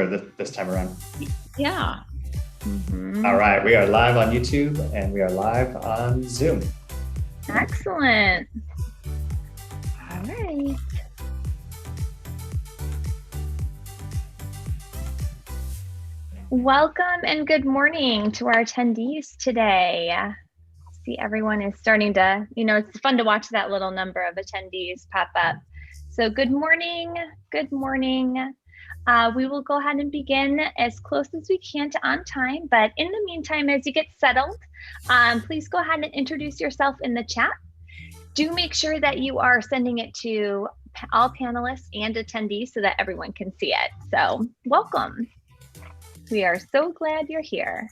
for this time around. Yeah. All right, we are live on YouTube and we are live on Zoom. Excellent. All right. Welcome and good morning to our attendees today. See, everyone is starting to, it's fun to watch that little number of attendees pop up. So good morning, good morning. We will go ahead and begin as close as we can to on time, but in the meantime, as you get settled, please go ahead and introduce yourself in the chat. Do make sure that you are sending it to all panelists and attendees so that everyone can see it. So welcome. We are so glad you're here.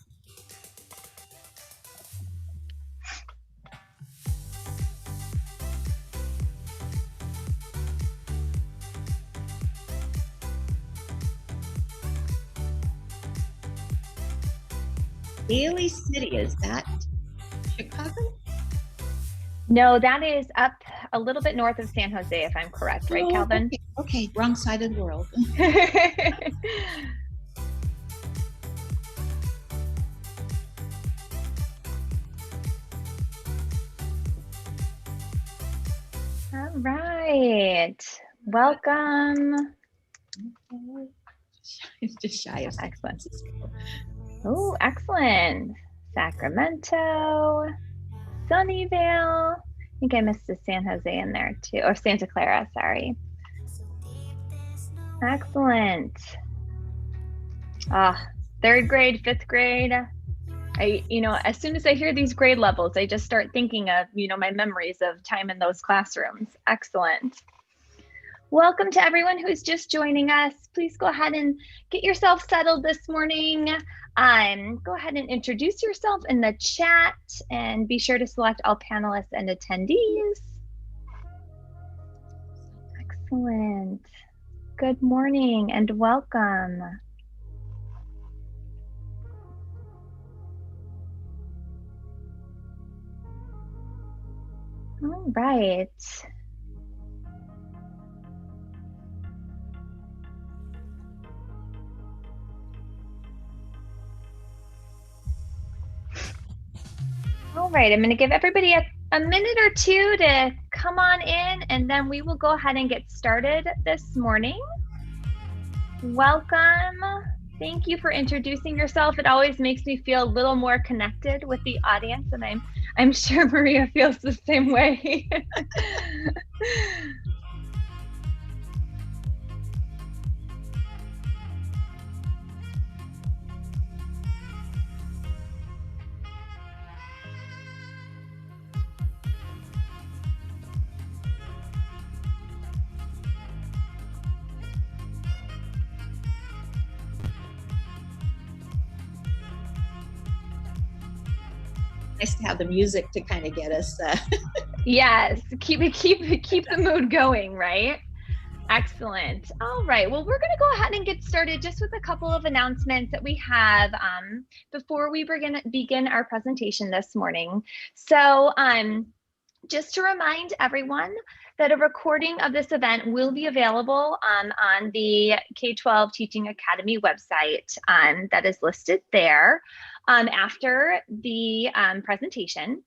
Daly City, is that Chicago? No, that is up a little bit north of San Jose, if I'm correct, right, Calvin? Okay, wrong side of the world. All right, welcome. Just shy of San Excellent. Francisco. Oh, excellent. Sacramento, Sunnyvale. I think I missed the San Jose in there too, or Santa Clara, sorry. Excellent. Third grade, fifth grade. As soon as I hear these grade levels, I just start thinking of, my memories of time in those classrooms. Excellent. Welcome to everyone who's just joining us. Please go ahead and get yourself settled this morning. Go ahead and introduce yourself in the chat and be sure to select all panelists and attendees. Excellent. Good morning and welcome. All right. All right, I'm going to give everybody a minute or two to come on in, and then we will go ahead and get started this morning. Welcome. Thank you for introducing yourself. It always makes me feel a little more connected with the audience, and I'm sure Maria feels the same way. Nice to have the music to kind of get us. Yes, keep the mood going, right? Excellent. All right. Well, we're going to go ahead and get started just with a couple of announcements that we have before we begin our presentation this morning. So just to remind everyone that a recording of this event will be available on the K-12 Teaching Academy website that is listed there after the presentation.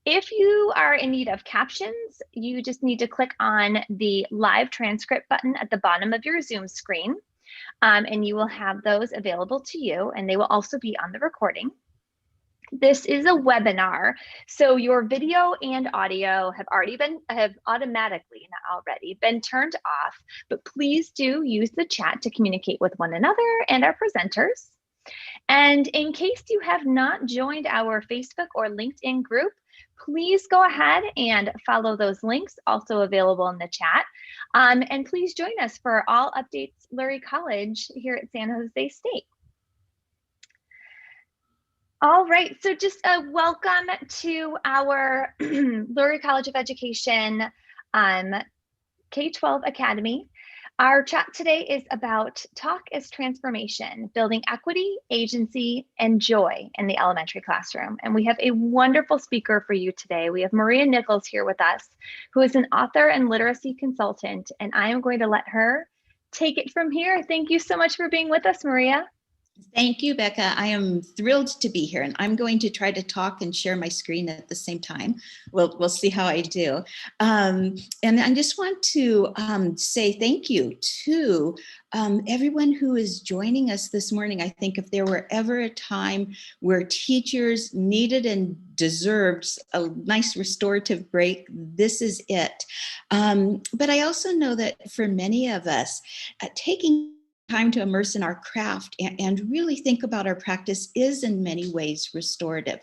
If you are in need of captions, you just need to click on the live transcript button at the bottom of your Zoom screen, and you will have those available to you, and they will also be on the recording. This is a webinar, so your video and audio have automatically, not already, been turned off, but please do use the chat to communicate with one another and our presenters. And in case you have not joined our Facebook or LinkedIn group, please go ahead and follow those links, also available in the chat. And please join us for all updates Lurie College here at San Jose State. All right, so just a welcome to our Lurie College of Education K-12 Academy. Our chat today is about talk as transformation, building equity, agency, and joy in the elementary classroom. And we have a wonderful speaker for you today. We have Maria Nichols here with us, who is an author and literacy consultant, and I am going to let her take it from here. Thank you so much for being with us, Maria. Thank you, Becca. I am thrilled to be here, and I'm going to try to talk and share my screen at the same time. We'll see how I do. And I just want to say thank you to everyone who is joining us this morning. I think if there were ever a time where teachers needed and deserved a nice restorative break, this is it. But I also know that for many of us, taking time to immerse in our craft and really think about our practice is in many ways restorative.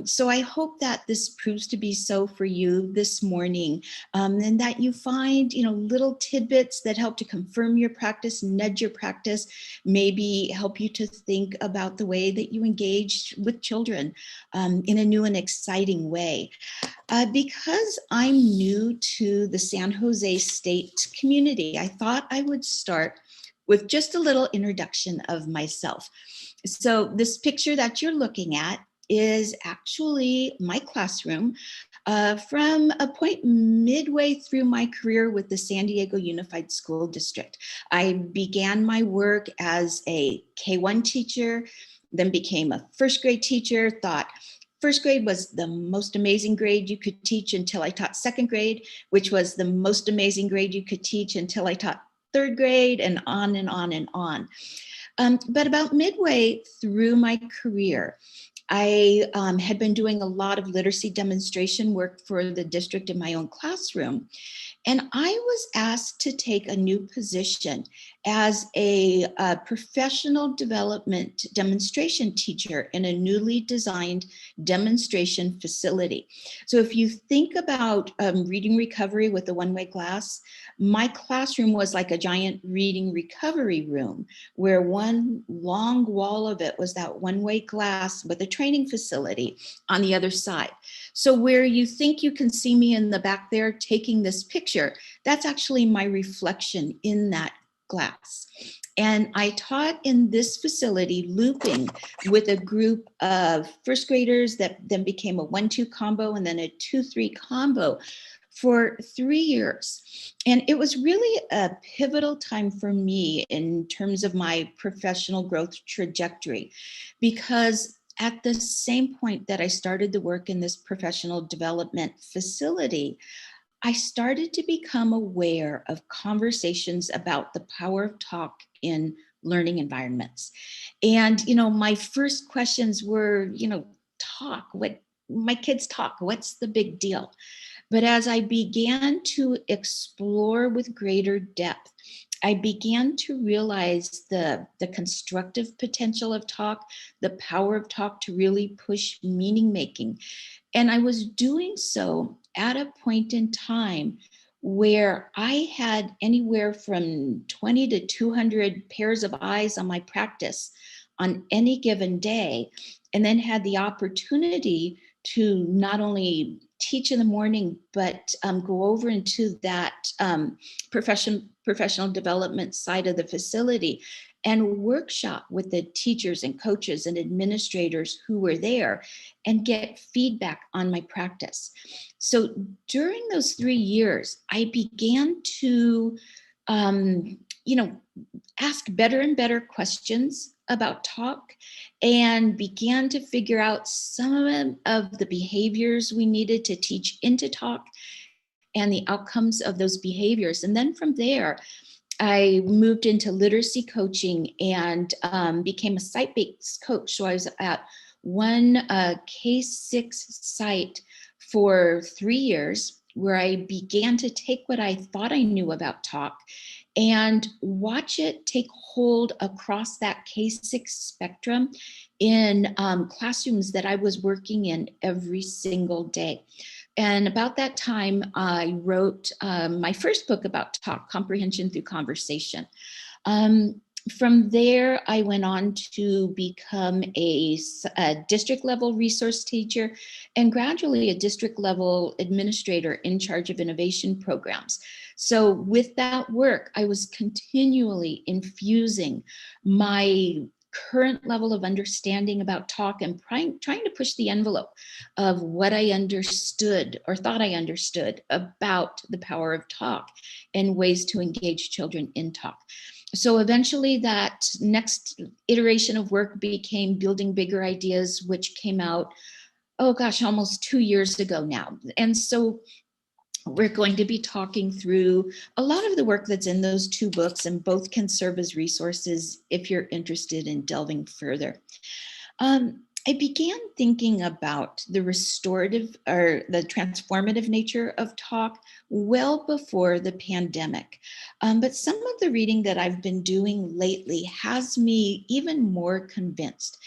So I hope that this proves to be so for you this morning, and that you find, little tidbits that help to confirm your practice, nudge your practice, maybe help you to think about the way that you engage with children in a new and exciting way. Because I'm new to the San Jose State community, I thought I would start with just a little introduction of myself. So this picture that you're looking at is actually my classroom from a point midway through my career with the San Diego Unified School District. I began my work as a K-1 teacher, then became a first grade teacher, thought first grade was the most amazing grade you could teach until I taught second grade, which was the most amazing grade you could teach until I taught third grade, and on and on and on. But about midway through my career, I had been doing a lot of literacy demonstration work for the district in my own classroom. And I was asked to take a new position as a professional development demonstration teacher in a newly designed demonstration facility. So if you think about reading recovery with the one-way glass, my classroom was like a giant reading recovery room where one long wall of it was that one-way glass with a training facility on the other side. So where you think you can see me in the back there taking this picture, that's actually my reflection in that glass. And I taught in this facility looping with a group of first graders that then became a 1-2 combo and then a 2-3 combo for 3 years. And it was really a pivotal time for me in terms of my professional growth trajectory, because at the same point that I started the work in this professional development facility, I started to become aware of conversations about the power of talk in learning environments. And, my first questions were, talk, what my kids talk, what's the big deal? But as I began to explore with greater depth, I began to realize the constructive potential of talk, the power of talk to really push meaning making. And I was doing so at a point in time where I had anywhere from 20 to 200 pairs of eyes on my practice on any given day, and then had the opportunity to not only teach in the morning, but go over into that professional development side of the facility and workshop with the teachers and coaches and administrators who were there and get feedback on my practice. So during those 3 years, I began to, ask better and better questions about talk and began to figure out some of the behaviors we needed to teach into talk and the outcomes of those behaviors. And then from there, I moved into literacy coaching and became a site-based coach. So I was at one K-6 site for 3 years, where I began to take what I thought I knew about talk and watch it take hold across that K-6 spectrum in classrooms that I was working in every single day. And about that time, I wrote my first book about talk, Comprehension Through Conversation. From there, I went on to become a district level resource teacher and gradually a district level administrator in charge of innovation programs. So with that work, I was continually infusing my current level of understanding about talk and trying to push the envelope of what I understood or thought I understood about the power of talk and ways to engage children in talk. So eventually that next iteration of work became Building Bigger Ideas, which came out, oh gosh, almost 2 years ago now. And so we're going to be talking through a lot of the work that's in those 2 books, and both can serve as resources if you're interested in delving further. I began thinking about the restorative or the transformative nature of talk well before the pandemic. But some of the reading that I've been doing lately has me even more convinced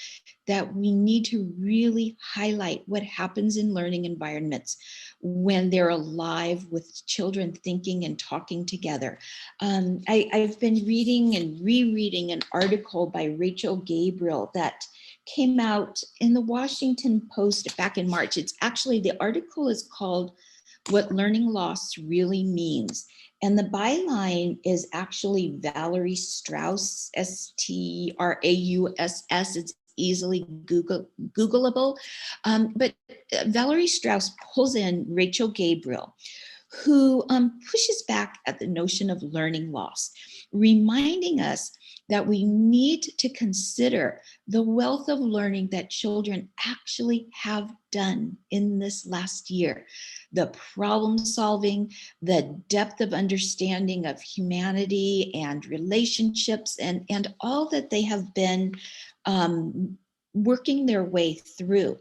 that we need to really highlight what happens in learning environments when they're alive with children thinking and talking together. I've been reading and rereading an article by Rachel Gabriel that came out in the Washington Post back in March. It's actually, the article is called What Learning Loss Really Means. And the byline is actually Valerie Strauss, Strauss. It's easily Googleable. But Valerie Strauss pulls in Rachel Gabriel, who pushes back at the notion of learning loss, reminding us that we need to consider the wealth of learning that children actually have done in this last year. The problem solving, the depth of understanding of humanity and relationships, and all that they have been working their way through.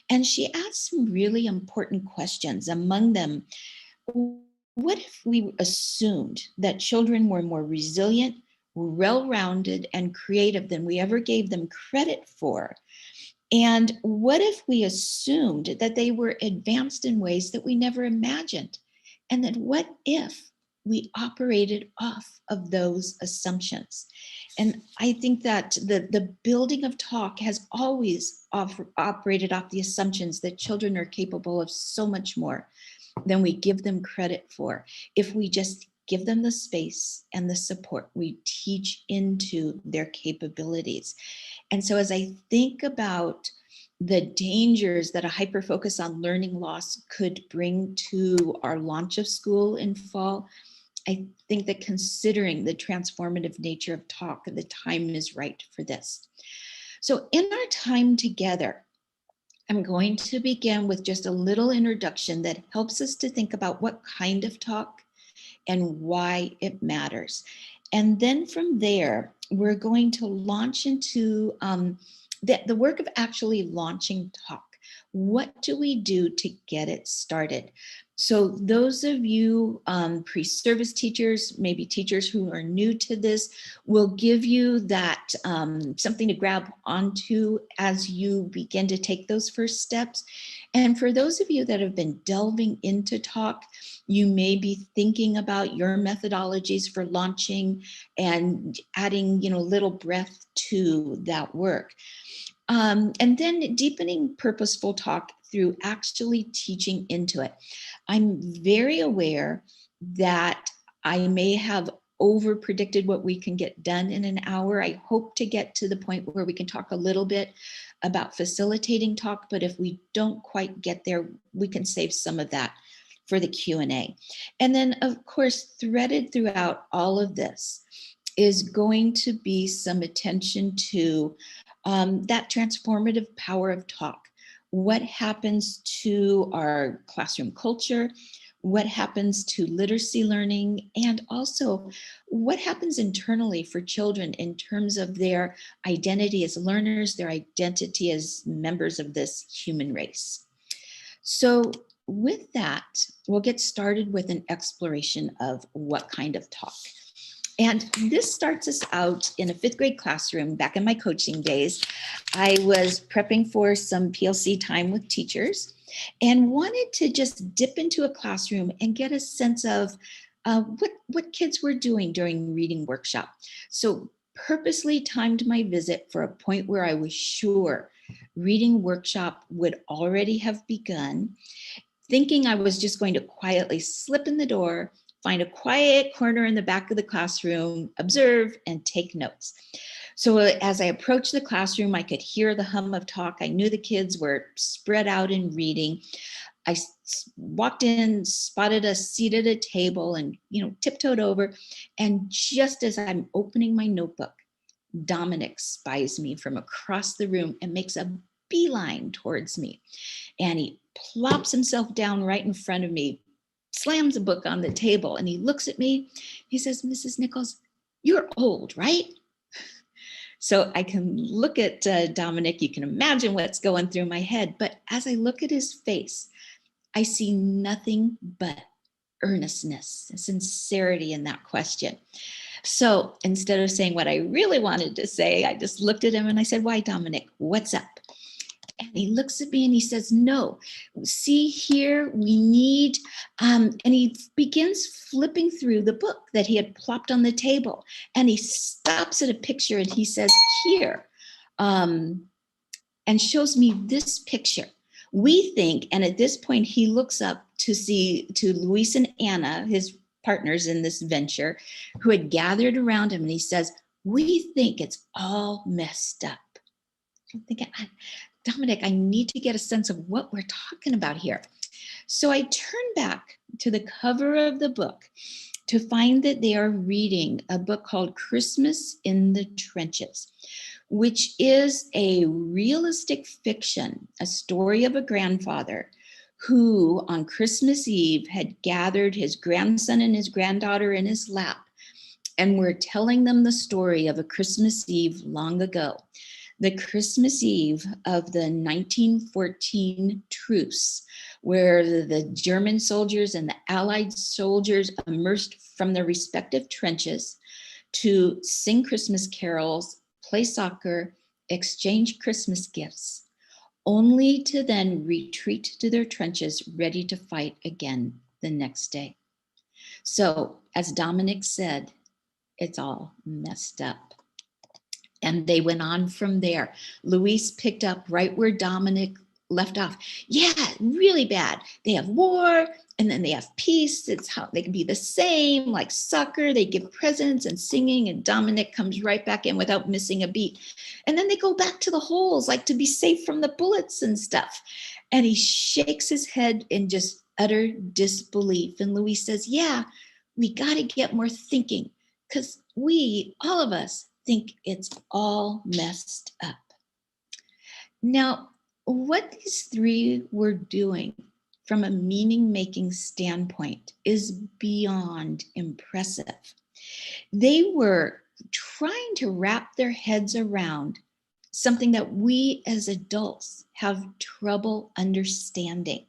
And she asked some really important questions. Among them, what if we assumed that children were more resilient, well-rounded, and creative than we ever gave them credit for? And what if we assumed that they were advanced in ways that we never imagined? And then what if we operated off of those assumptions? And I think that the building of talk has always operated off the assumptions that children are capable of so much more than we give them credit for. If we just give them the space and the support, we teach into their capabilities. And so as I think about the dangers that a hyper focus on learning loss could bring to our launch of school in fall, I think that considering the transformative nature of talk, the time is right for this. So in our time together, I'm going to begin with just a little introduction that helps us to think about what kind of talk and why it matters. And then from there, we're going to launch into the work of actually launching talk. What do we do to get it started? So those of you pre-service teachers, maybe teachers who are new to this, will give you that something to grab onto as you begin to take those first steps. And for those of you that have been delving into talk, you may be thinking about your methodologies for launching and adding, little breath to that work. And then deepening purposeful talk through actually teaching into it. I'm very aware that I may have over predicted what we can get done in an hour. I hope to get to the point where we can talk a little bit about facilitating talk, but if we don't quite get there, we can save some of that for the Q&A. And then of course, threaded throughout all of this is going to be some attention to that transformative power of talk. What happens to our classroom culture? What happens to literacy learning? And also, what happens internally for children in terms of their identity as learners, their identity as members of this human race? So with that, we'll get started with an exploration of what kind of talk. And this starts us out in a 5th grade classroom. Back in my coaching days, I was prepping for some PLC time with teachers and wanted to just dip into a classroom and get a sense of what kids were doing during reading workshop. So purposely timed my visit for a point where I was sure reading workshop would already have begun, thinking I was just going to quietly slip in the door, find a quiet corner in the back of the classroom, observe, and take notes. So as I approached the classroom, I could hear the hum of talk. I knew the kids were spread out and reading. I walked in, spotted us seated at a table and, tiptoed over. And just as I'm opening my notebook, Dominic spies me from across the room and makes a beeline towards me. And he plops himself down right in front of me, slams a book on the table, and he looks at me. He says, "Mrs. Nichols, you're old, right?" So I can look at Dominic. You can imagine what's going through my head. But as I look at his face, I see nothing but earnestness, sincerity in that question. So instead of saying what I really wanted to say, I just looked at him and I said, "Why, Dominic, what's up?" And he looks at me and he says, "No, see here, we need," and he begins flipping through the book that he had plopped on the table. And he stops at a picture and he says, "Here," and shows me this picture. We think, and at this point, he looks up to Luis and Anna, his partners in this venture, who had gathered around him, and he says, "We think it's all messed up." I'm thinking, Dominic, I need to get a sense of what we're talking about here. So I turn back to the cover of the book to find that they are reading a book called Christmas in the Trenches, which is a realistic fiction, a story of a grandfather who on Christmas Eve had gathered his grandson and his granddaughter in his lap and were telling them the story of a Christmas Eve long ago. The Christmas Eve of the 1914 truce, where the German soldiers and the Allied soldiers emerged from their respective trenches to sing Christmas carols, play soccer, exchange Christmas gifts, only to then retreat to their trenches, ready to fight again the next day. So, as Dominic said, it's all messed up. And they went on from there. Luis picked up right where Dominic left off. Yeah, really bad. They have war and then they have peace. It's how they can be the same, like soccer. They give presents and singing, and Dominic comes right back in without missing a beat. And then they go back to the holes, like to be safe from the bullets and stuff. And he shakes his head in just utter disbelief. And Luis says, "Yeah, we got to get more thinking, because we, all of us, think it's all messed up." Now, what these three were doing from a meaning-making standpoint is beyond impressive. They were trying to wrap their heads around something that we as adults have trouble understanding,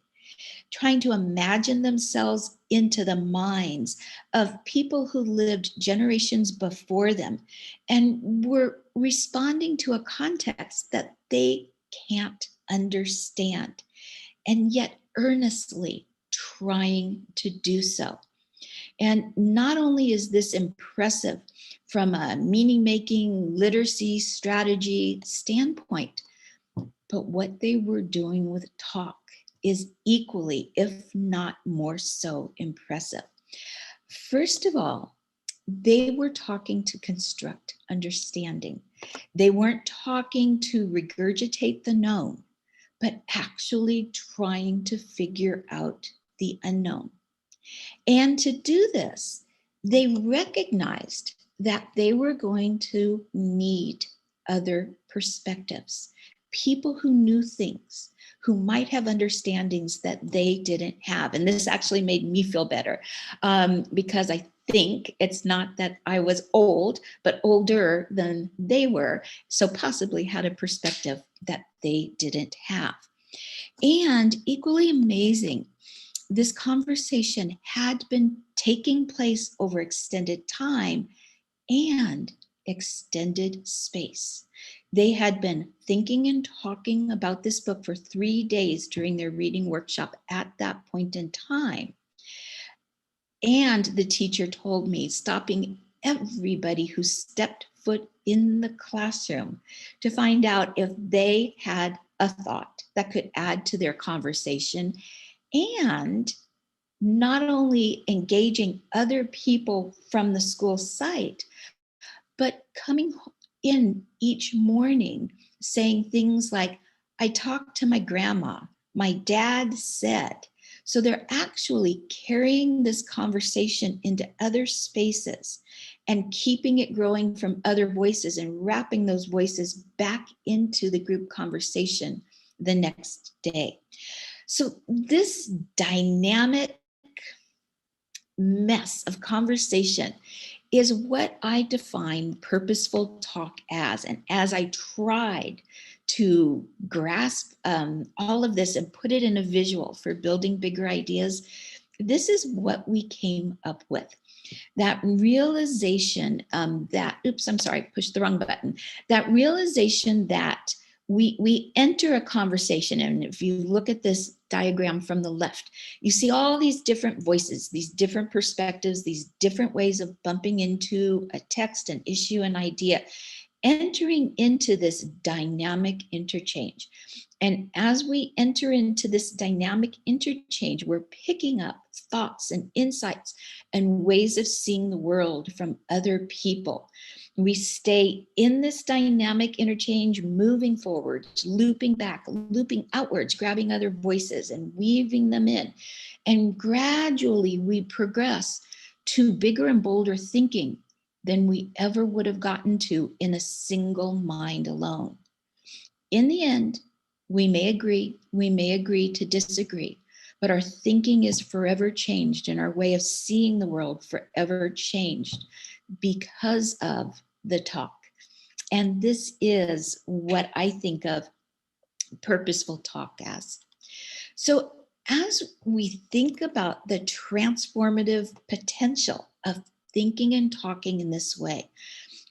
trying to imagine themselves into the minds of people who lived generations before them and were responding to a context that they can't understand, and yet earnestly trying to do so. And not only is this impressive from a meaning-making literacy strategy standpoint, but what they were doing with talk is equally, if not more so, impressive. First of all, they were talking to construct understanding. They weren't talking to regurgitate the known, but actually trying to figure out the unknown. And to do this, they recognized that they were going to need other perspectives, people who knew things, who might have understandings that they didn't have. And this actually made me feel better, because I think it's not that I was old, but older than they were, so possibly had a perspective that they didn't have. And equally amazing, this conversation had been taking place over extended time and extended space. They had been thinking and talking about this book for 3 days during their reading workshop at that point in time. And the teacher told me, stopping everybody who stepped foot in the classroom to find out if they had a thought that could add to their conversation, and not only engaging other people from the school site, but coming in each morning saying things like, I talked to my grandma, my dad said. So they're actually carrying this conversation into other spaces and keeping it growing from other voices and wrapping those voices back into the group conversation the next day. So this dynamic mess of conversation is what I define purposeful talk as. And as I tried to grasp all of this and put it in a visual for building bigger ideas, this is what we came up with. That realization pushed the wrong button. That realization that we enter a conversation, and if you look at this diagram from the left, you see all these different voices, these different perspectives, these different ways of bumping into a text, an issue, an idea, entering into this dynamic interchange. And as we enter into this dynamic interchange, we're picking up thoughts and insights and ways of seeing the world from other people. We stay in this dynamic interchange, moving forward, looping back, looping outwards, grabbing other voices and weaving them in. And gradually we progress to bigger and bolder thinking than we ever would have gotten to in a single mind alone. In the end, we may agree to disagree, but our thinking is forever changed and our way of seeing the world forever changed because of the talk. And this is what I think of purposeful talk as. So as we think about the transformative potential of thinking and talking in this way,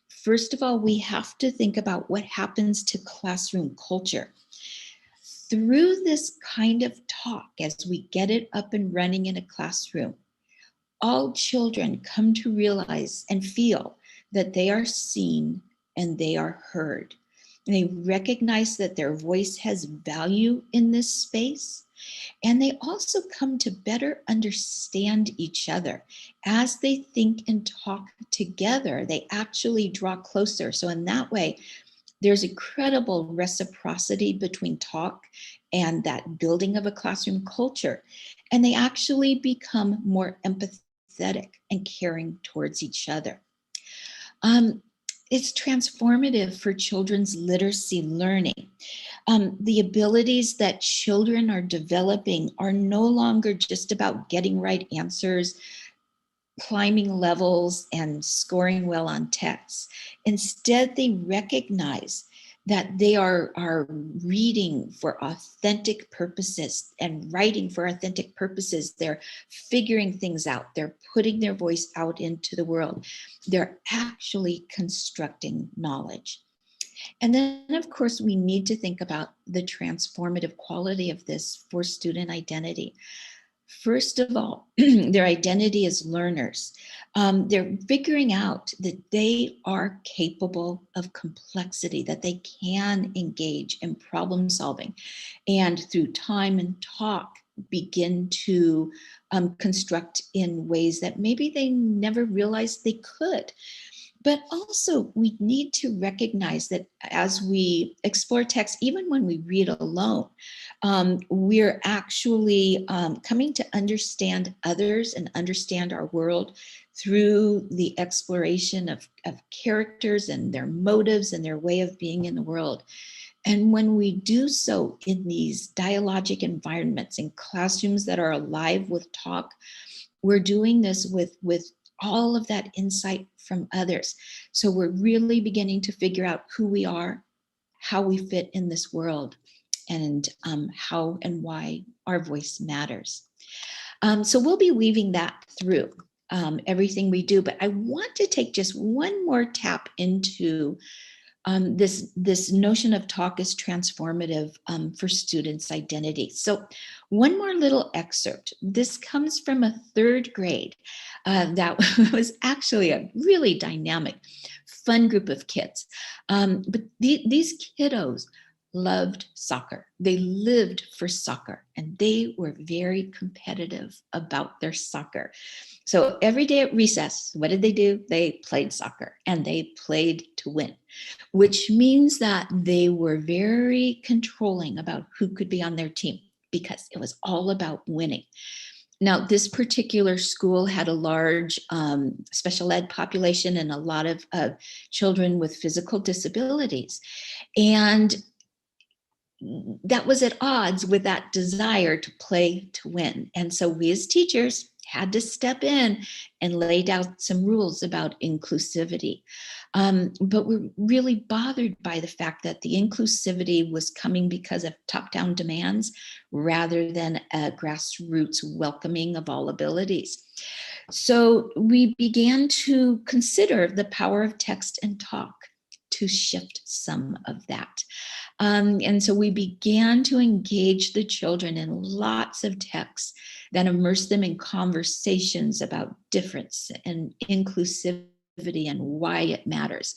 first of all, we have to think about what happens to classroom culture. Through this kind of talk, as we get it up and running in a classroom, all children come to realize and feel that they are seen and they are heard. And they recognize that their voice has value in this space. And they also come to better understand each other. As they think and talk together, they actually draw closer. So in that way, there's incredible reciprocity between talk and that building of a classroom culture. And they actually become more empathetic and caring towards each other. It's transformative for children's literacy learning. The abilities that children are developing are no longer just about getting right answers, climbing levels, and scoring well on tests. Instead, they recognize that they are reading for authentic purposes and writing for authentic purposes. They're figuring things out. They're putting their voice out into the world. They're actually constructing knowledge. And then, of course, we need to think about the transformative quality of this for student identity. First of all, their identity as learners. They're figuring out that they are capable of complexity, that they can engage in problem solving, and through time and talk, begin to construct in ways that maybe they never realized they could. But also, we need to recognize that as we explore text, even when we read alone, we're actually coming to understand others and understand our world through the exploration of characters and their motives and their way of being in the world. And when we do so in these dialogic environments, in classrooms that are alive with talk, we're doing this with all of that insight from others. So we're really beginning to figure out who we are, how we fit in this world, and how and why our voice matters. So we'll be weaving that through everything we do, but I want to take just one more tap into this notion of talk is transformative for students' identity. So one more little excerpt. This comes from a third grade that was actually a really dynamic, fun group of kids. But these kiddos loved soccer. They lived for soccer, and they were very competitive about their soccer. So every day at recess, what did they do? They played soccer, and they played to win, which means that they were very controlling about who could be on their team because it was all about winning. Now, this particular school had a large special ed population and a lot of children with physical disabilities. And that was at odds with that desire to play to win. And so we as teachers had to step in and lay down some rules about inclusivity. But we're really bothered by the fact that the inclusivity was coming because of top-down demands rather than a grassroots welcoming of all abilities. So we began to consider the power of text and talk to shift some of that. And so we began to engage the children in lots of texts that immerse them in conversations about difference and inclusivity and why it matters.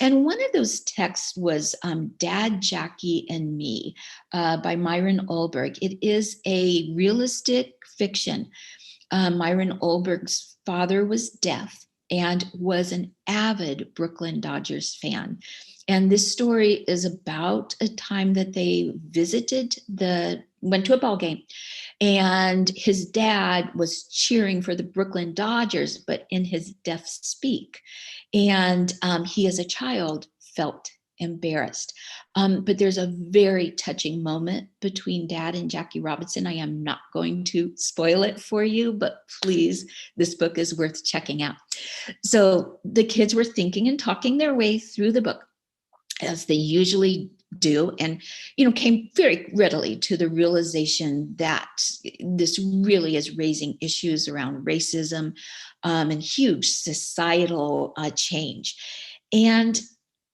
And one of those texts was Dad, Jackie, and Me by Myron Olberg. It is a realistic fiction. Myron Olberg's father was deaf and was an avid Brooklyn Dodgers fan. And this story is about a time that they went to a ball game, and his dad was cheering for the Brooklyn Dodgers, but in his deaf speak. And he, as a child, felt embarrassed. But there's a very touching moment between Dad and Jackie Robinson. I am not going to spoil it for you, but please, this book is worth checking out. So the kids were thinking and talking their way through the book, as they usually do, and came very readily to the realization that this really is raising issues around racism and huge societal change. And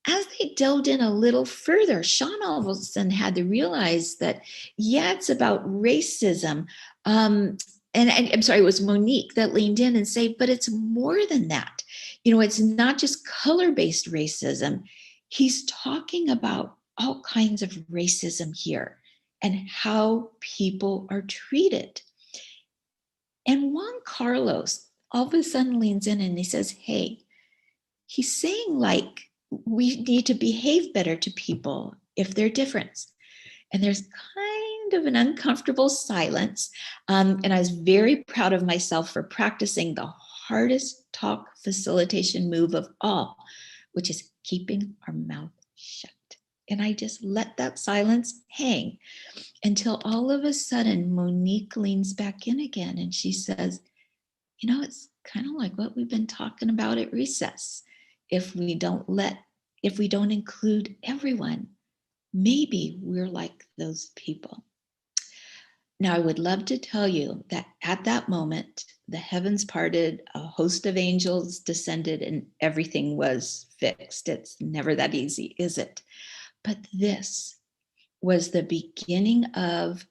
as they delved in a little further, Sean all of a sudden had to realize that, yeah, it's about racism. And I'm sorry, it was Monique that leaned in and said, but it's more than that. It's not just color-based racism. He's talking about all kinds of racism here and how people are treated. And Juan Carlos all of a sudden leans in and he says, hey, he's saying like, we need to behave better to people if they're different. And there's kind of an uncomfortable silence. And I was very proud of myself for practicing the hardest talk facilitation move of all, which is keeping our mouth shut. And I just let that silence hang until all of a sudden Monique leans back in again and she says, it's kind of like what we've been talking about at recess. If we don't include everyone, maybe we're like those people. Now, I would love to tell you that at that moment, the heavens parted, a host of angels descended, and everything was fixed. It's never that easy, is it? But this was the beginning of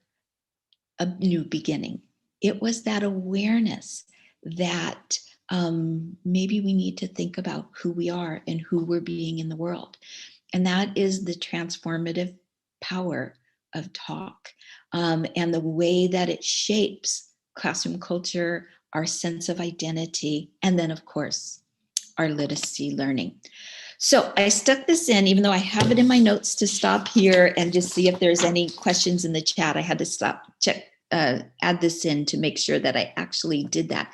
a new beginning. It was that awareness that maybe we need to think about who we are and who we're being in the world. And that is the transformative power of talk and the way that it shapes classroom culture, our sense of identity, and then, of course, our literacy learning. So I stuck this in, even though I have it in my notes to stop here and just see if there's any questions in the chat. I had to add this in to make sure that I actually did that.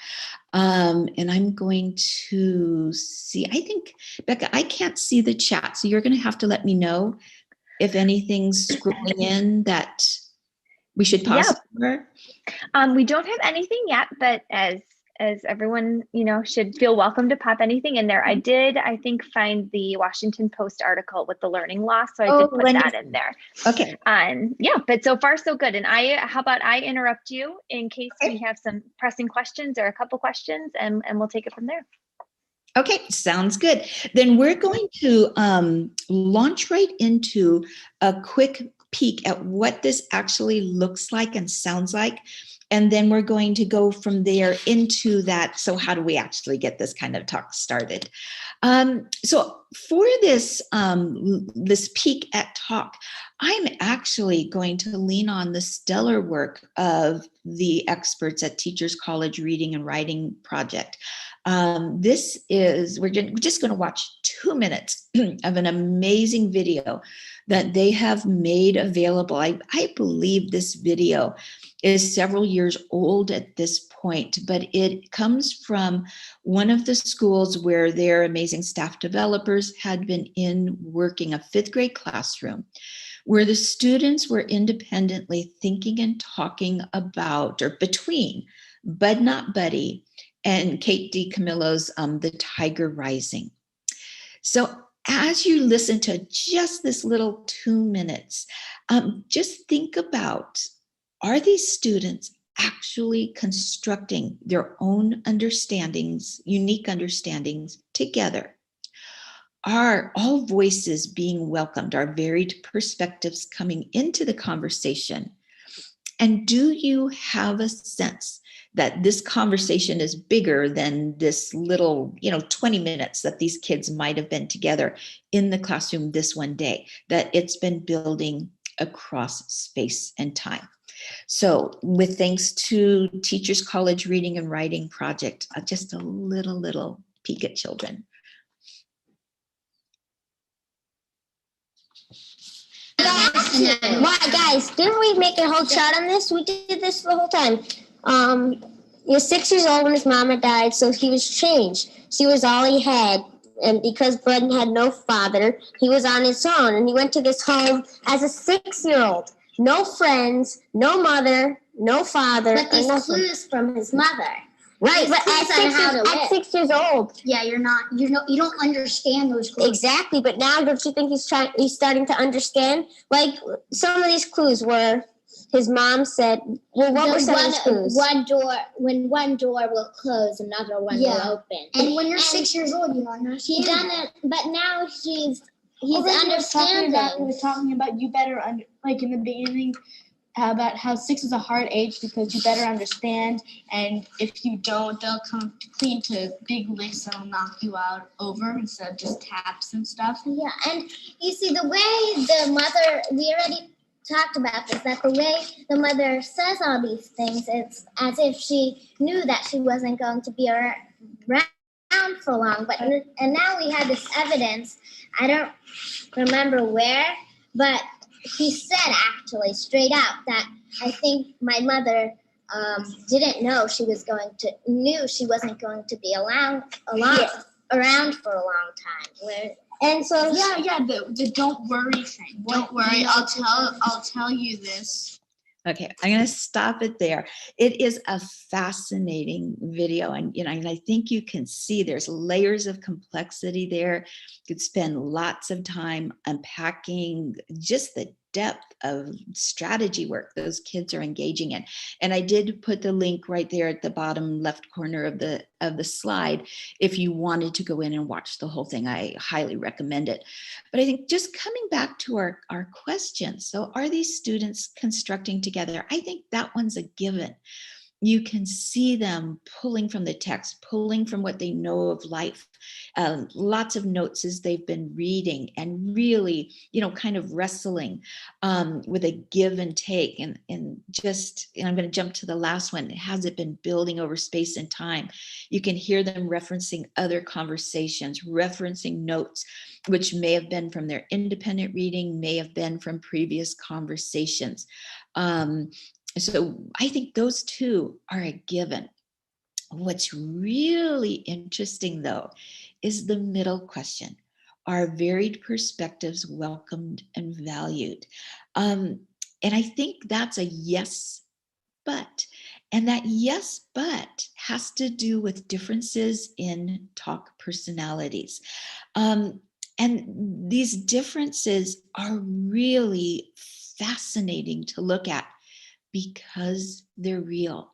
And I'm going to see, I think, Becca, I can't see the chat, so you're going to have to let me know if anything's scrolling in that we should pause for. We don't have anything yet, but as everyone, should feel welcome to pop anything in there. I did, I think, find the Washington Post article with the learning loss. So I did put that in there. Okay. Yeah, but so far so good. And how about I interrupt you in case we have some pressing questions or a couple questions, and we'll take it from there. Okay, sounds good. Then we're going to launch right into a quick peek at what this actually looks like and sounds like. And then we're going to go from there into that. So how do we actually get this kind of talk started? So for this, this peek at talk, I'm actually going to lean on the stellar work of the experts at Teachers College Reading and Writing Project. This is, we're just going to watch 2 minutes of an amazing video that they have made available. I believe this video is several years old at this point, but it comes from one of the schools where their amazing staff developers had been in working a 5th grade classroom, where the students were independently thinking and talking about, or between, Bud Not Buddy and Kate DiCamillo's The Tiger Rising. So as you listen to just this little 2 minutes, just think about, are these students actually constructing their own understandings, unique understandings together? Are all voices being welcomed? Are varied perspectives coming into the conversation? And do you have a sense that this conversation is bigger than this little, 20 minutes that these kids might have been together in the classroom this one day, that it's been building across space and time? So with thanks to Teachers College Reading and Writing Project, just a little peek at children. Why, guys, didn't we make a whole shot on this? We did this the whole time. He was 6 years old when his mama died, so he was changed. She was all he had. And because Bud had no father, he was on his own. And he went to this home as a 6-year-old. No friends, no mother, no father. But these clues from his mother. Right, but at 6 years old. Yeah, you don't understand those clues. Exactly, but now don't you think he's starting to understand? Like some of these clues were, his mom said, well, what were some of these clues? When one door will close, another one will open. And when you're 6 years old, you understand. He done it, but now he's understanding. We were talking about you better like in the beginning, about how 6 is a hard age because you better understand, and if you don't, they'll come clean to big licks that'll knock you out over instead of just taps and stuff. Yeah, and you see the way the mother, we already talked about this, that the way the mother says all these things, it's as if she knew that she wasn't going to be around for long. But and now we have this evidence. I don't remember where, but he said actually straight out that I think my mother didn't know knew she wasn't going to be around for a long time. And so the don't worry thing. Don't worry, I'll tell you this. Okay, I'm going to stop it there. It is a fascinating video, and and I think you can see there's layers of complexity there. You could spend lots of time unpacking just the depth of strategy work those kids are engaging in. And I did put the link right there at the bottom left corner of the slide. If you wanted to go in and watch the whole thing, I highly recommend it. But I think just coming back to our question, so are these students constructing together? I think that one's a given. You can see them pulling from the text, pulling from what they know of life, lots of notes as they've been reading, and really, kind of wrestling with a give and take. And I'm going to jump to the last one. Has it been building over space and time? You can hear them referencing other conversations, referencing notes, which may have been from their independent reading, may have been from previous conversations. So I think those two are a given. What's really interesting, though, is the middle question. Are varied perspectives welcomed and valued? And I think that's a yes, but. And that yes, but has to do with differences in talk personalities. And these differences are really fascinating to look at, because they're real.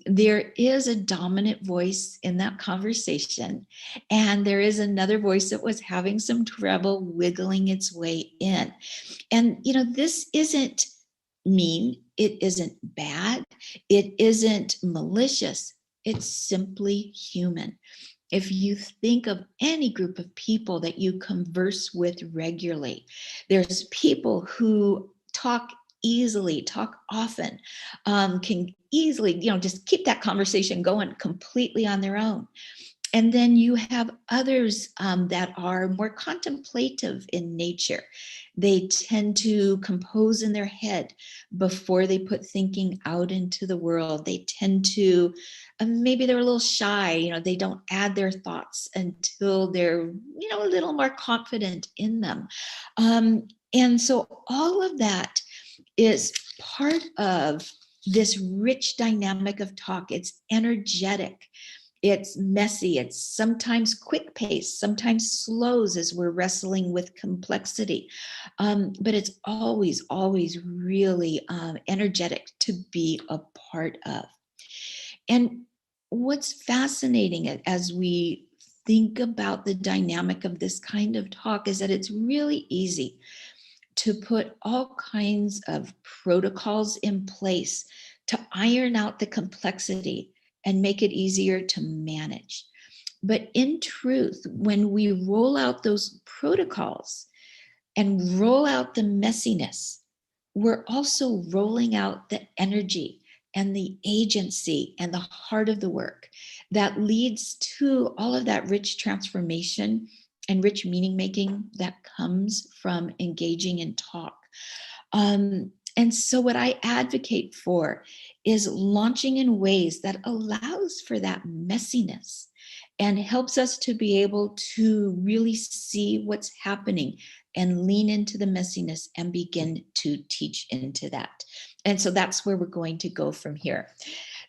There is a dominant voice in that conversation, and there is another voice that was having some trouble wiggling its way in. And, this isn't mean, it isn't bad, it isn't malicious, it's simply human. if you think of any group of people that you converse with regularly, there's people who talk easily, talk often, can easily, just keep that conversation going completely on their own. And then you have others that are more contemplative in nature. They tend to compose in their head before they put thinking out into the world. They tend to, maybe they're a little shy, they don't add their thoughts until they're, a little more confident in them. And so all of that is part of this rich dynamic of talk. It's energetic. It's messy. It's sometimes quick pace, sometimes slows as we're wrestling with complexity. But it's always, always really energetic to be a part of. And what's fascinating as we think about the dynamic of this kind of talk is that it's really easy to put all kinds of protocols in place to iron out the complexity and make it easier to manage. But in truth, when we roll out those protocols and roll out the messiness, we're also rolling out the energy and the agency and the heart of the work that leads to all of that rich transformation and rich meaning making that comes from engaging in talk. And so what I advocate for is launching in ways that allows for that messiness and helps us to be able to really see what's happening and lean into the messiness and begin to teach into that. And so that's where we're going to go from here.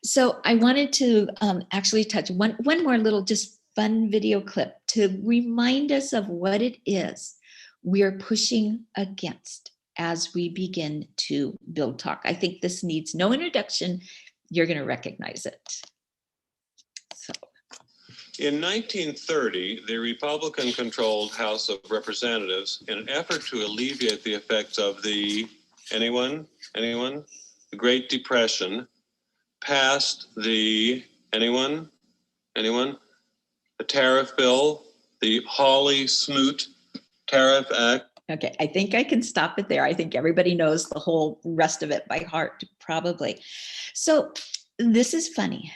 So I wanted to actually touch one more little just fun video clip to remind us of what it is we're pushing against as we begin to build talk. I think this needs no introduction. You're going to recognize it. So. In 1930, the Republican-controlled House of Representatives, in an effort to alleviate the effects of the, anyone? The Great Depression, passed the, anyone? The tariff bill, the Hawley-Smoot Tariff Act. Okay, I think I can stop it there. I think everybody knows the whole rest of it by heart, probably. So this is funny.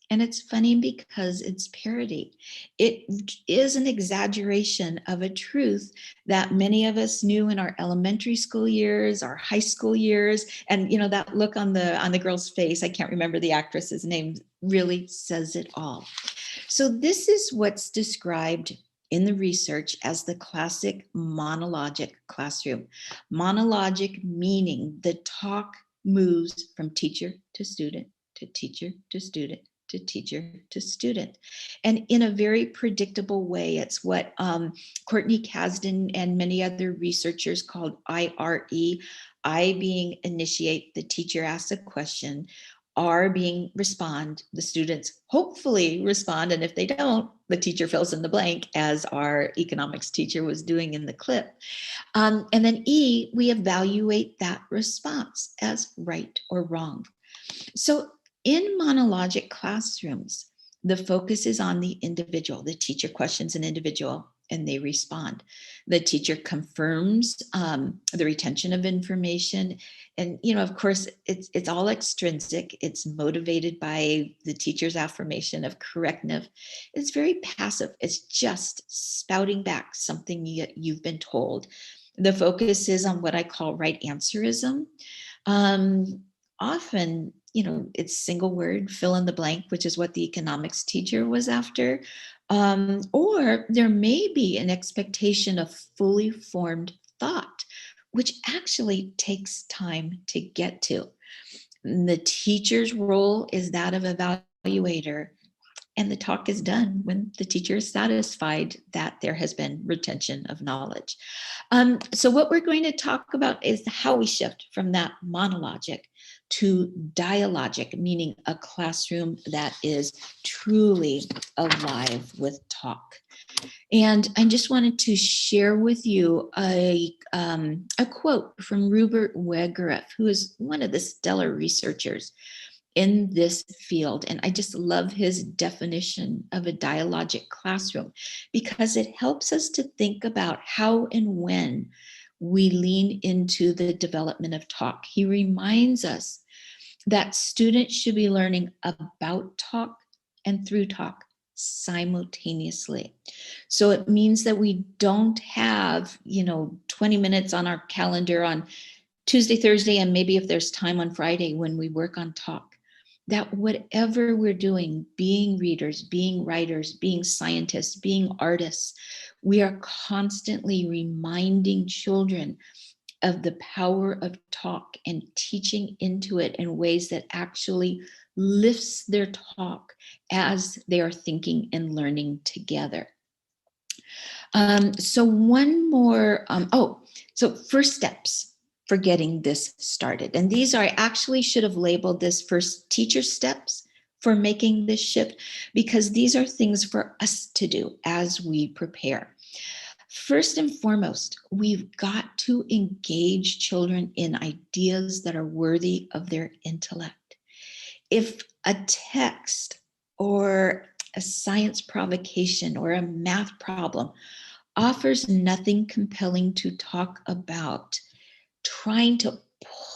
And it's funny because it's parody. It is an exaggeration of a truth that many of us knew in our elementary school years, our high school years. And that look on the girl's face, I can't remember the actress's name, really says it all. So this is what's described in the research as the classic monologic classroom. Monologic meaning the talk moves from teacher to student to teacher to student to teacher to student, and in a very predictable way. It's what Courtney Kasdan and many other researchers called IRE. I being initiate, the teacher asks a question. R being respond, the students hopefully respond, and if they don't, the teacher fills in the blank, as our economics teacher was doing in the clip. And then E, we evaluate that response as right or wrong. So in monologic classrooms, the focus is on the individual. The teacher questions an individual and they respond. The teacher confirms the retention of information. And, of course, it's all extrinsic. It's motivated by the teacher's affirmation of correctness. It's very passive. It's just spouting back something you've been told. The focus is on what I call right answerism. Often, it's single word, fill in the blank, which is what the economics teacher was after. Or there may be an expectation of fully formed thought, which actually takes time to get to. The teacher's role is that of evaluator, and the talk is done when the teacher is satisfied that there has been retention of knowledge. So what we're going to talk about is how we shift from that monologic to dialogic, meaning a classroom that is truly alive with talk. And I just wanted to share with you a quote from Rupert Wegerup, who is one of the stellar researchers in this field. And I just love his definition of a dialogic classroom, because it helps us to think about how and when we lean into the development of talk. He reminds us that students should be learning about talk and through talk simultaneously. So it means that we don't have, 20 minutes on our calendar on Tuesday, Thursday, and maybe if there's time on Friday when we work on talk. That whatever we're doing, being readers, being writers, being scientists, being artists, we are constantly reminding children of the power of talk and teaching into it in ways that actually lifts their talk as they are thinking and learning together. So one more, so first steps for getting this started. And these are, I actually should have labeled this first teacher steps for making this shift, because these are things for us to do as we prepare. First and foremost, we've got to engage children in ideas that are worthy of their intellect. If a text or a science provocation or a math problem offers nothing compelling to talk about, trying to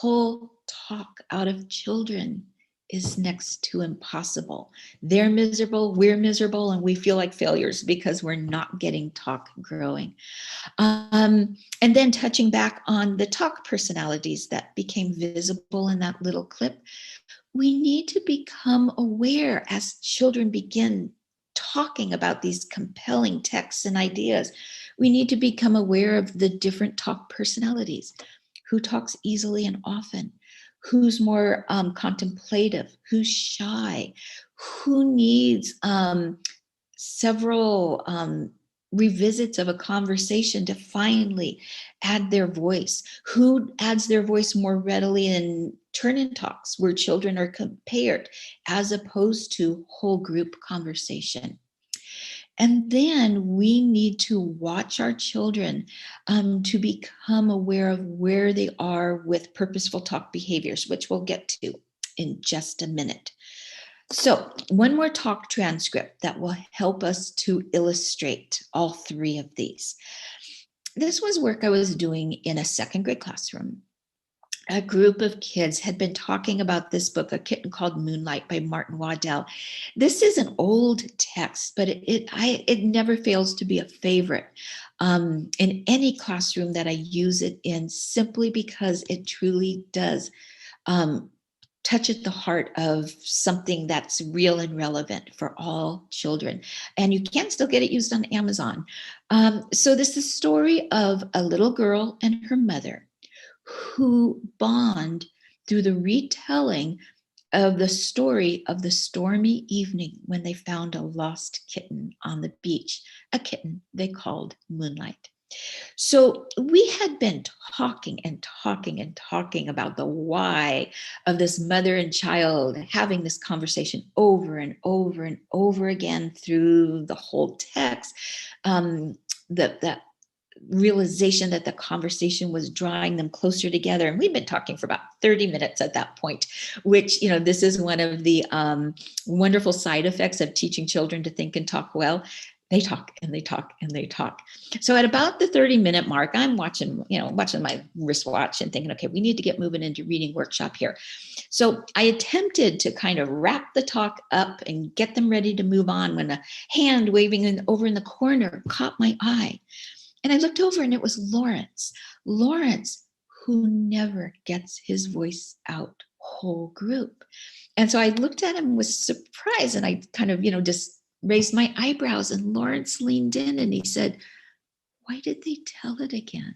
pull talk out of children is next to impossible. They're miserable, we're miserable, and we feel like failures because we're not getting talk growing. And then touching back on the talk personalities that became visible in that little clip, we need to become aware as children begin talking about these compelling texts and ideas. We need to become aware of the different talk personalities. Who talks easily and often? Who's more contemplative? Who's shy? Who needs several revisits of a conversation to finally add their voice? Who adds their voice more readily in turn-in talks where children are compared as opposed to whole group conversation? And then we need to watch our children to become aware of where they are with purposeful talk behaviors, which we'll get to in just a minute. So one more talk transcript that will help us to illustrate all three of these. This was work I was doing in a second grade classroom. A group of kids had been talking about this book, A Kitten Called Moonlight by Martin Waddell. This is an old text, but it never fails to be a favorite in any classroom that I use it in, simply because it truly does touch at the heart of something that's real and relevant for all children. And you can still get it used on Amazon. So this is the story of a little girl and her mother who bond through the retelling of the story of the stormy evening when they found a lost kitten on the beach, a kitten they called Moonlight. So we had been talking about the why of this mother and child having this conversation over and over and over again through the whole text. That realization that the conversation was drawing them closer together. And we've been talking for about 30 minutes at that point, which, this is one of the wonderful side effects of teaching children to think and talk well. They talk and they talk and they talk. So at about the 30-minute mark, I'm watching my wristwatch and thinking, okay, we need to get moving into reading workshop here. So I attempted to kind of wrap the talk up and get them ready to move on when a hand waving over in the corner caught my eye. And I looked over and it was Lawrence, who never gets his voice out whole group. And so I looked at him with surprise and I kind of, just raised my eyebrows, and Lawrence leaned in and he said, "Why did they tell it again?"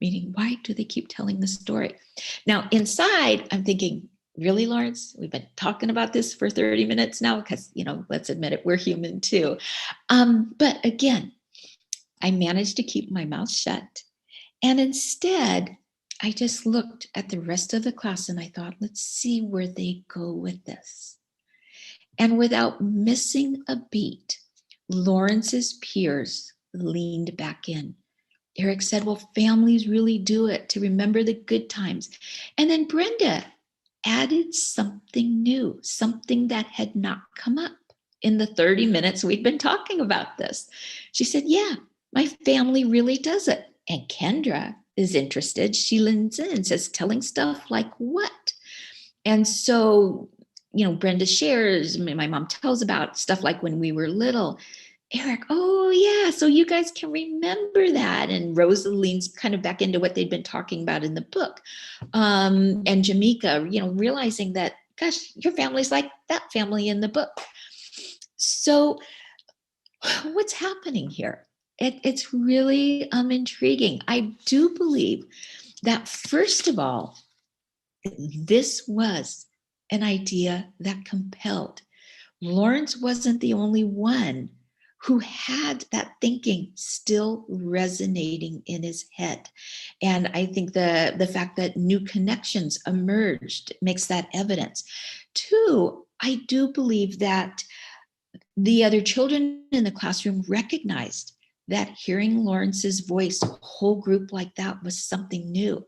Meaning, why do they keep telling the story? Now inside, I'm thinking, really, Lawrence? We've been talking about this for 30 minutes now because, let's admit it, we're human too. But again, I managed to keep my mouth shut. And instead, I just looked at the rest of the class and I thought, let's see where they go with this. And without missing a beat, Lawrence's peers leaned back in. Eric said, well, families really do it to remember the good times. And then Brenda added something new, something that had not come up in the 30 minutes we'd been talking about this. She said, yeah, my family really does it. And Kendra is interested. She leans in and says, telling stuff like what? And so, Brenda shares, my mom tells about stuff like when we were little. Eric, oh yeah, so you guys can remember that. And Rosa leans kind of back into what they'd been talking about in the book. And Jamaica, realizing that, gosh, your family's like that family in the book. So what's happening here? It's really intriguing. I do believe that, first of all, this was an idea that compelled. Lawrence wasn't the only one who had that thinking still resonating in his head. And I think the fact that new connections emerged makes that evidence. Two, I do believe that the other children in the classroom recognized that hearing Lawrence's voice, a whole group like that, was something new.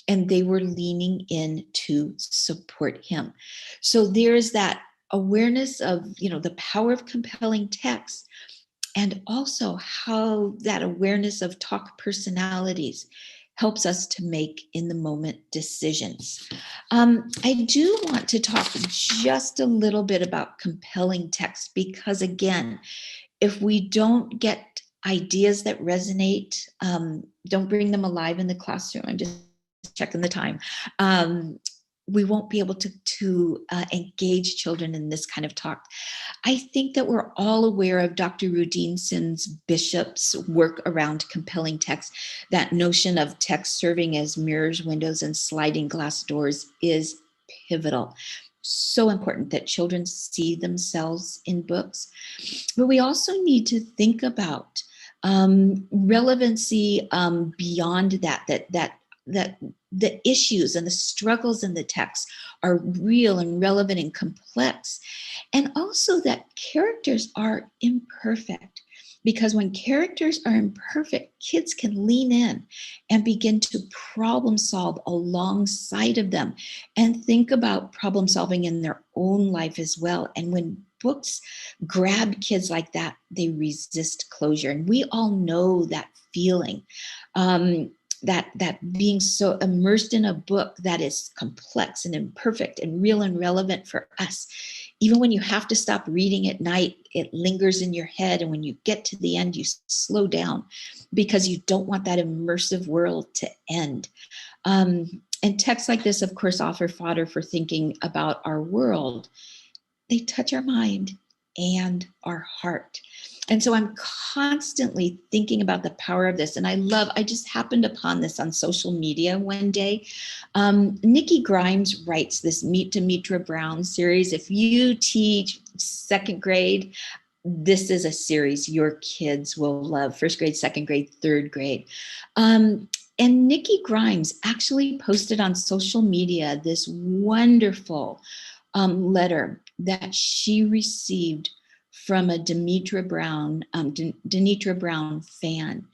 And they were leaning in to support him. So there's that awareness of, the power of compelling text, and also how that awareness of talk personalities helps us to make in the moment decisions. I do want to talk just a little bit about compelling text, because again, if we don't get ideas that resonate, don't bring them alive in the classroom. I'm just checking the time. We won't be able to engage children in this kind of talk. I think that we're all aware of Dr. Rudinson's Bishop's work around compelling text. That notion of text serving as mirrors, windows, and sliding glass doors is pivotal. So important that children see themselves in books. But we also need to think about relevancy beyond that the issues and the struggles in the text are real and relevant and complex. And also that characters are imperfect, because when characters are imperfect, kids can lean in and begin to problem solve alongside of them and think about problem solving in their own life as well. And when books grab kids like that, they resist closure. And we all know that feeling. That being so immersed in a book that is complex and imperfect and real and relevant for us. Even when you have to stop reading at night, it lingers in your head. And when you get to the end, you slow down because you don't want that immersive world to end. And texts like this, of course, offer fodder for thinking about our world. They touch our mind and our heart. And so I'm constantly thinking about the power of this. And I just happened upon this on social media one day. Nikki Grimes writes this Meet Dimitra Brown series. If you teach second grade, this is a series your kids will love. First grade, second grade, third grade. And Nikki Grimes actually posted on social media this wonderful letter that she received from a Dimitra Brown fan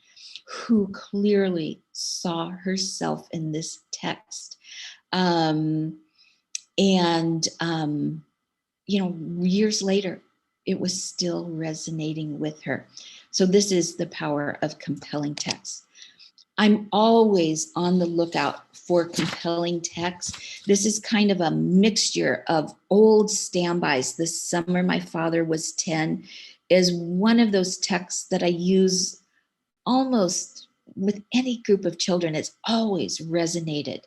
who clearly saw herself in this text. Years later, it was still resonating with her. So this is the power of compelling text. I'm always on the lookout for compelling text. This is kind of a mixture of old standbys. This Summer My Father Was 10 is one of those texts that I use almost with any group of children. It's always resonated.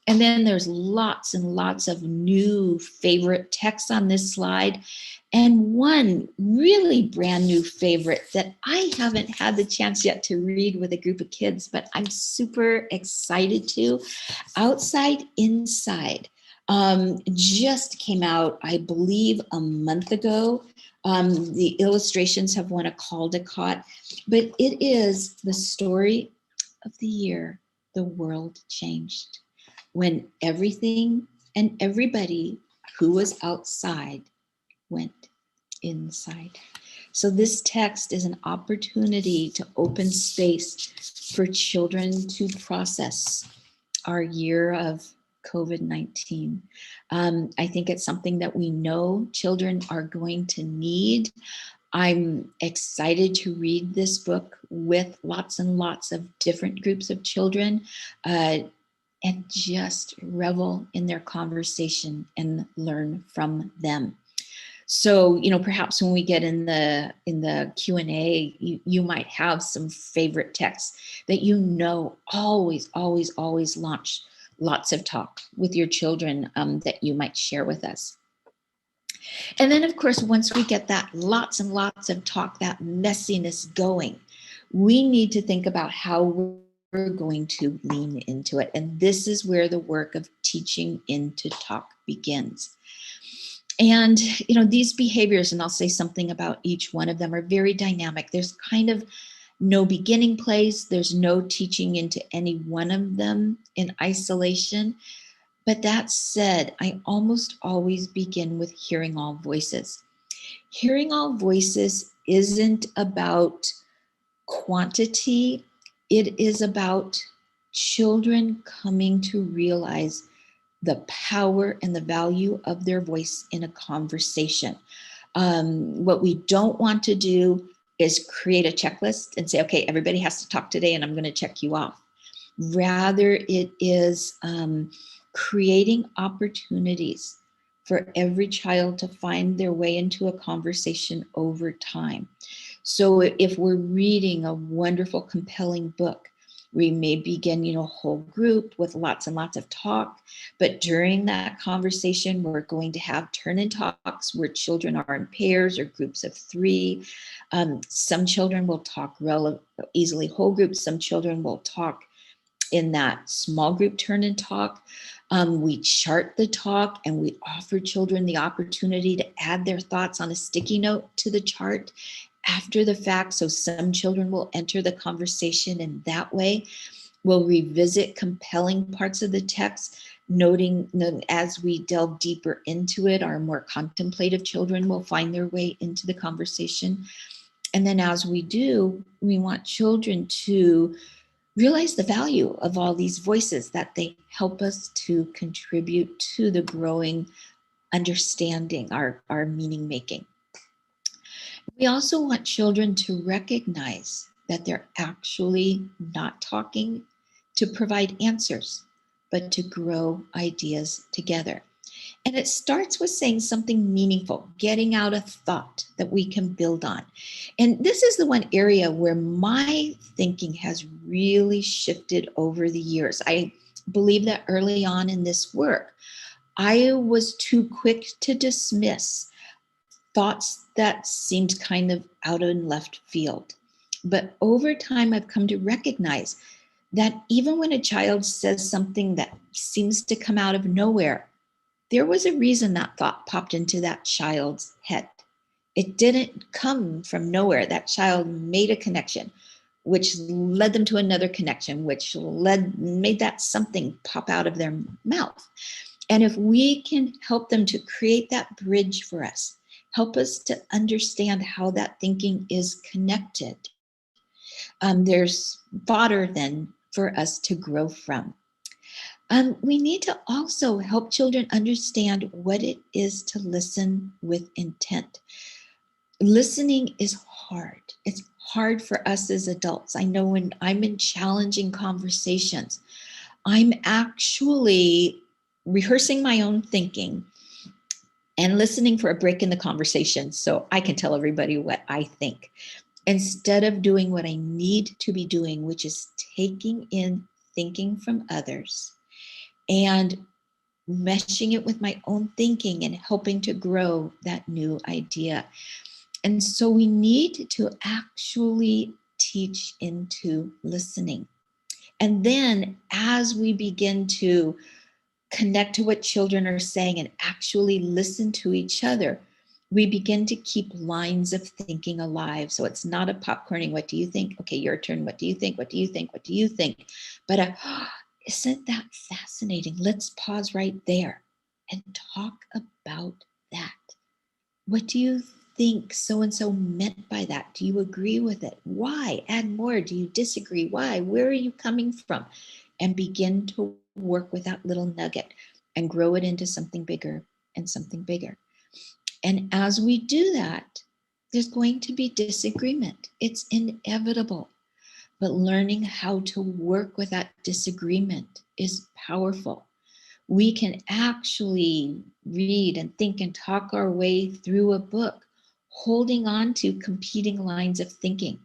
And then there's lots and lots of new favorite texts on this slide. And one really brand new favorite that I haven't had the chance yet to read with a group of kids, but I'm super excited to. Outside Inside just came out, I believe, a month ago. The illustrations have won a Caldecott, but it is the story of the year the world changed, when everything and everybody who was outside went inside. So this text is an opportunity to open space for children to process our year of COVID-19. I think it's something that we know children are going to need. I'm excited to read this book with lots and lots of different groups of children and just revel in their conversation and learn from them. So, you know, perhaps when we get in the Q&A, you might have some favorite texts that you know always launch lots of talk with your children that you might share with us. And then, of course, once we get that lots and lots of talk, that messiness going, we need to think about how we're going to lean into it. And this is where the work of teaching into talk begins. And, you know, these behaviors, and I'll say something about each one of them, are very dynamic. There's kind of no beginning place. There's no teaching into any one of them in isolation. But that said, I almost always begin with hearing all voices. Hearing all voices isn't about quantity. It is about children coming to realize the power and the value of their voice in a conversation. What we don't want to do is create a checklist and say, okay, everybody has to talk today and I'm going to check you off. Rather, it is creating opportunities for every child to find their way into a conversation over time. So if we're reading a wonderful, compelling book, we may begin, you know, whole group with lots and lots of talk, but during that conversation, we're going to have turn-in talks where children are in pairs or groups of 3. Some children will talk easily whole groups. Some children will talk in that small group turn-in talk. We chart the talk and we offer children the opportunity to add their thoughts on a sticky note to the chart after the fact. So some children will enter the conversation in that way. We'll revisit compelling parts of the text, noting as we delve deeper into it, our more contemplative children will find their way into the conversation. And then as we do, we want children to realize the value of all these voices, that they help us to contribute to the growing understanding, our meaning making. We also want children to recognize that they're actually not talking to provide answers, but to grow ideas together. And it starts with saying something meaningful, getting out a thought that we can build on. And this is the one area where my thinking has really shifted over the years. I believe that early on in this work, I was too quick to dismiss thoughts that seemed kind of out in left field. But over time, I've come to recognize that even when a child says something that seems to come out of nowhere, there was a reason that thought popped into that child's head. It didn't come from nowhere. That child made a connection, which led them to another connection, which made that something pop out of their mouth. And if we can help them to create that bridge for us, help us to understand how that thinking is connected, there's fodder then for us to grow from. We need to also help children understand what it is to listen with intent. Listening is hard. It's hard for us as adults. I know when I'm in challenging conversations, I'm actually rehearsing my own thinking and listening for a break in the conversation so I can tell everybody what I think, instead of doing what I need to be doing, which is taking in thinking from others and meshing it with my own thinking and helping to grow that new idea. And so we need to actually teach into listening. And then as we begin to connect to what children are saying and actually listen to each other, we begin to keep lines of thinking alive. So it's not a popcorning, what do you think? Okay, your turn. What do you think? What do you think? What do you think? But isn't that fascinating? Let's pause right there and talk about that. What do you think so-and-so meant by that? Do you agree with it? Why? Add more. Do you disagree? Why? Where are you coming from? and begin to work with that little nugget and grow it into something bigger and something bigger. And as we do that, there's going to be disagreement. It's inevitable. But learning how to work with that disagreement is powerful. We can actually read and think and talk our way through a book, holding on to competing lines of thinking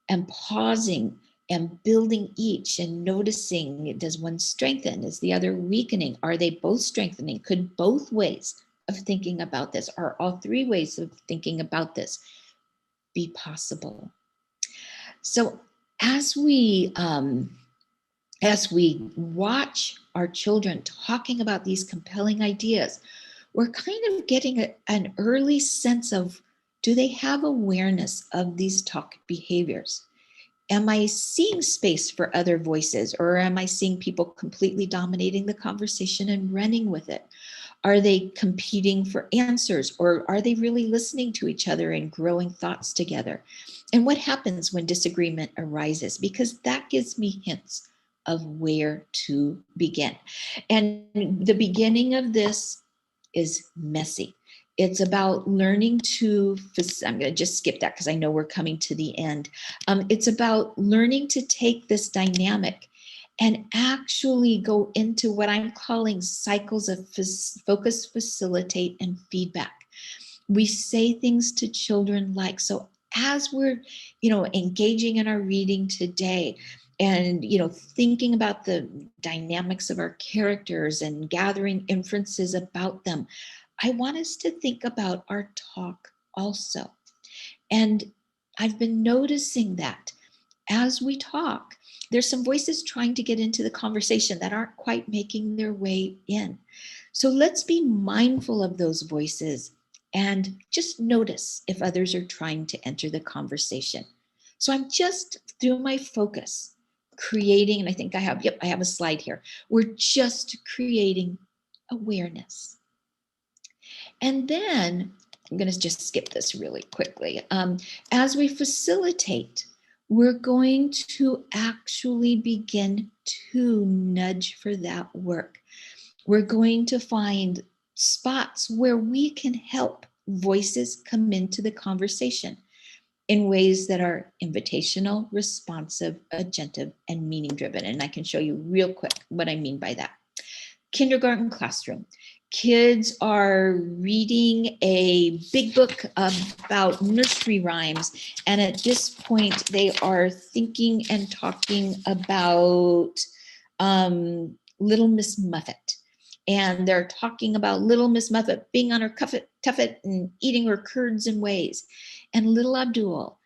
and pausing and building each and noticing, does one strengthen? Is the other weakening? Are they both strengthening? Could both ways of thinking about this, or all three ways of thinking about this, be possible? So as we watch our children talking about these compelling ideas, we're kind of getting an early sense of, do they have awareness of these talk behaviors? Am I seeing space for other voices, or am I seeing people completely dominating the conversation and running with it? Are they competing for answers, or are they really listening to each other and growing thoughts together? And what happens when disagreement arises? Because that gives me hints of where to begin. And the beginning of this is messy. It's about learning to, I'm going to just skip that because I know we're coming to the end. It's about learning to take this dynamic and actually go into what I'm calling cycles of focus, facilitate, and feedback. We say things to children like, so as we're, engaging in our reading today, and thinking about the dynamics of our characters and gathering inferences about them, I want us to think about our talk also. And I've been noticing that as we talk, there's some voices trying to get into the conversation that aren't quite making their way in. So let's be mindful of those voices and just notice if others are trying to enter the conversation. So I'm just, through my focus, creating, and I think I have a slide here. We're just creating awareness. And then I'm going to just skip this really quickly. As we facilitate, we're going to actually begin to nudge for that work. We're going to find spots where we can help voices come into the conversation in ways that are invitational, responsive, agentive, and meaning driven. And I can show you real quick what I mean by that. Kindergarten classroom. Kids are reading a big book about nursery rhymes. And at this point, they are thinking and talking about Little Miss Muffet. And they're talking about Little Miss Muffet being on her tuffet and eating her curds and whey. And little Abdul,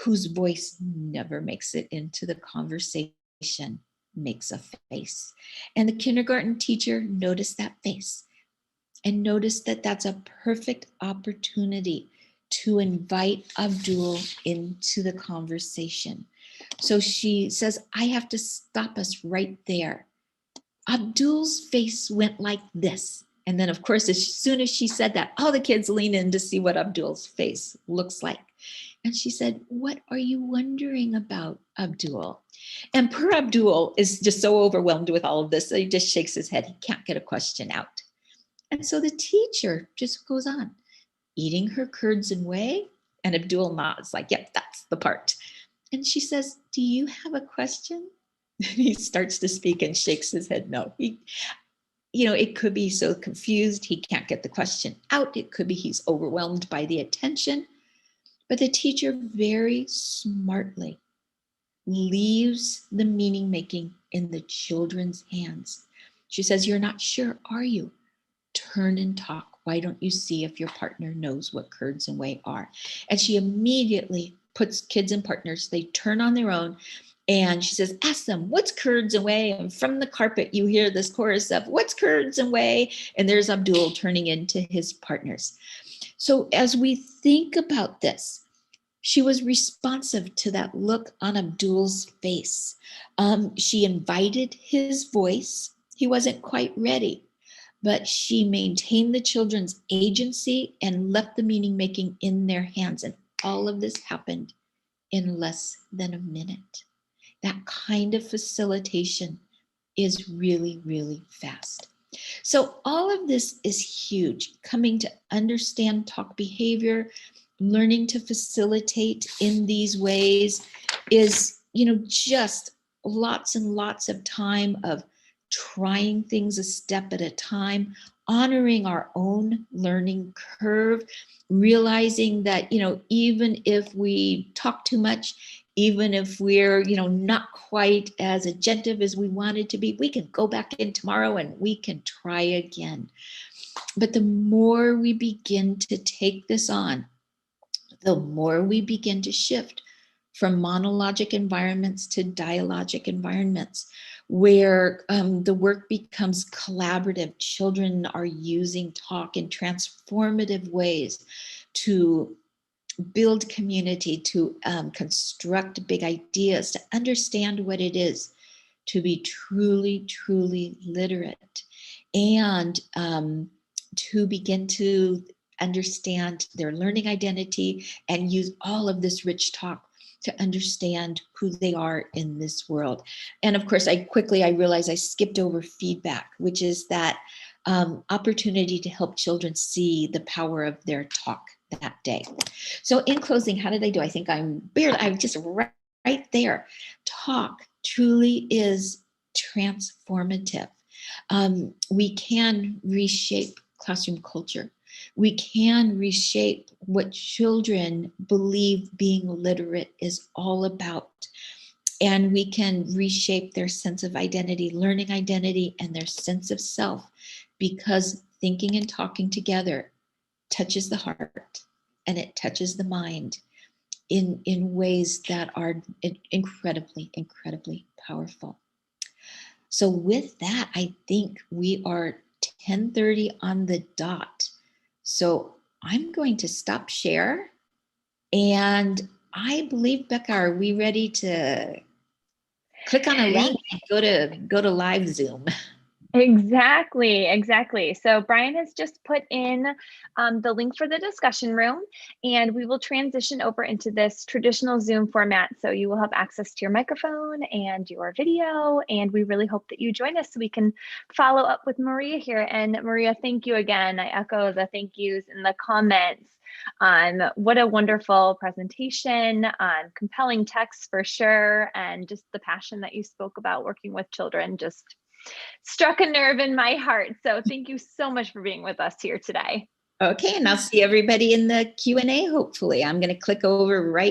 whose voice never makes it into the conversation, makes a face. And the kindergarten teacher noticed that face and noticed that that's a perfect opportunity to invite Abdul into the conversation. So she says, I have to stop us right there. Abdul's face went like this. And then, of course, as soon as she said that, all the kids lean in to see what Abdul's face looks like. And she said, what are you wondering about, Abdul? And poor Abdul is just so overwhelmed with all of this that he just shakes his head. He can't get a question out. And so the teacher just goes on, eating her curds and whey. And Abdul nods like, yep, that's the part. And she says, do you have a question? And he starts to speak and shakes his head no. It could be so confused he can't get the question out. It could be he's overwhelmed by the attention. But the teacher very smartly leaves the meaning making in the children's hands. She says, you're not sure, are you? Turn and talk. Why don't you see if your partner knows what curds and whey are? And she immediately puts kids and partners, they turn on their own. And she says, ask them, what's curds and whey? And from the carpet, you hear this chorus of, what's curds and whey? And there's Abdul turning into his partners. So as we think about this, she was responsive to that look on Abdul's face. She invited his voice. He wasn't quite ready, but she maintained the children's agency and left the meaning making in their hands. And all of this happened in less than a minute. That kind of facilitation is really, really fast. So all of this is huge. Coming to understand talk behavior, learning to facilitate in these ways is, just lots and lots of time of trying things a step at a time, honoring our own learning curve, realizing that, even if we talk too much, even if we're, not quite as attentive as we wanted to be, we can go back in tomorrow and we can try again. But the more we begin to take this on, the more we begin to shift from monologic environments to dialogic environments, where the work becomes collaborative. Children are using talk in transformative ways to build community, to construct big ideas, to understand what it is to be truly, truly literate, and to begin to understand their learning identity and use all of this rich talk to understand who they are in this world. And of course, I realized I skipped over feedback, which is that opportunity to help children see the power of their talk that day. So in closing, how did I do? I think I'm just right there. Talk truly is transformative. We can reshape classroom culture. We can reshape what children believe being literate is all about. And we can reshape their sense of identity, learning identity, and their sense of self, because thinking and talking together touches the heart and it touches the mind in ways that are incredibly, incredibly powerful. So with that, I think we are 10:30 on the dot. So I'm going to stop share. And I believe, Becca, are we ready to click on a link and go to live Zoom? Exactly. So Brian has just put in the link for the discussion room, and we will transition over into this traditional Zoom format. So you will have access to your microphone and your video, and we really hope that you join us so we can follow up with Maria here. And Maria, thank you again. I echo the thank yous in the comments. What a wonderful presentation, compelling text for sure, and just the passion that you spoke about working with children just struck a nerve in my heart. So thank you so much for being with us here today. Okay, and I'll see everybody in the Q&A, hopefully. I'm going to click over right